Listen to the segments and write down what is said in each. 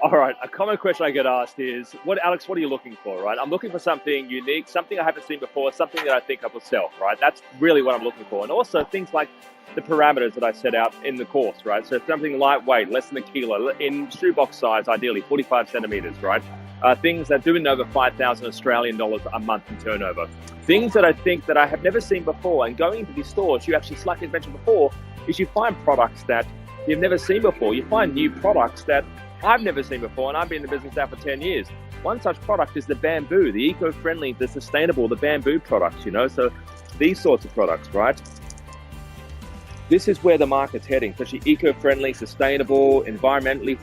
All right, a common question I get asked is, Alex, what are you looking for, right? I'm looking for something unique, something I haven't seen before, something that I think I will sell, right? That's really what I'm looking for. And also things like the parameters that I set out in the course, right? So something lightweight, less than a kilo, in shoebox size, ideally 45 centimeters, right? Things that do over 5,000 Australian dollars a month in turnover. Things that I think that I have never seen before. And going into these stores, you actually, like I mentioned before, is you find products that you've never seen before. You find new products that I've never seen before, and I've been in the business now for 10 years. One such product is the bamboo, the eco-friendly, the sustainable, the bamboo products, So these sorts of products, right? This is where the market's heading, especially eco-friendly, sustainable, environmentally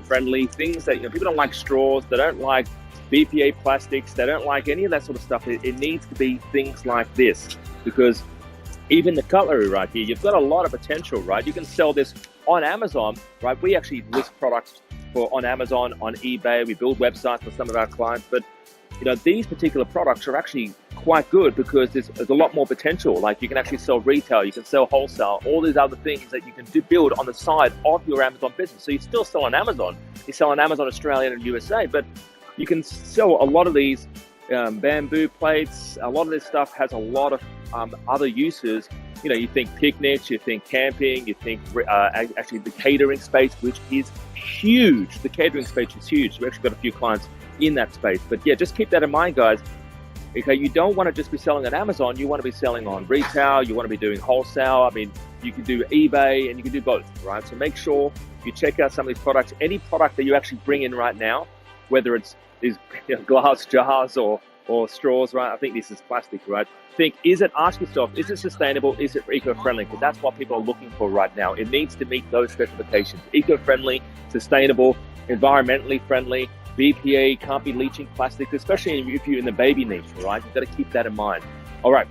friendly, things that, people don't like straws, they don't like BPA plastics, they don't like any of that sort of stuff. It needs to be things like this, because even the cutlery right here, you've got a lot of potential, right? You can sell this on Amazon, right? We actually list products on Amazon, on eBay. We build websites for some of our clients, but these particular products are actually quite good because there's a lot more potential. Like you can actually sell retail, you can sell wholesale, all these other things that you can build on the side of your Amazon business. So you still sell on Amazon. You sell on Amazon Australia and USA, but you can sell a lot of these bamboo plates. A lot of this stuff has a lot of other uses. You think picnics, you think camping, you think actually the catering space, which is huge. The catering space is huge. We've actually got a few clients in that space. But yeah, just keep that in mind, guys. Okay, you don't want to just be selling on Amazon. You want to be selling on retail. You want to be doing wholesale. I mean, you can do eBay and you can do both, right? So make sure you check out some of these products. Any product that you actually bring in right now, whether it's these glass jars or straws, right? I think this is plastic, right? Ask yourself, is it sustainable? Is it eco-friendly? Because that's what people are looking for right now. It needs to meet those specifications. Eco-friendly, sustainable, environmentally friendly, BPA, can't be leaching plastics, especially if you're in the baby niche, right? You've got to keep that in mind. All right.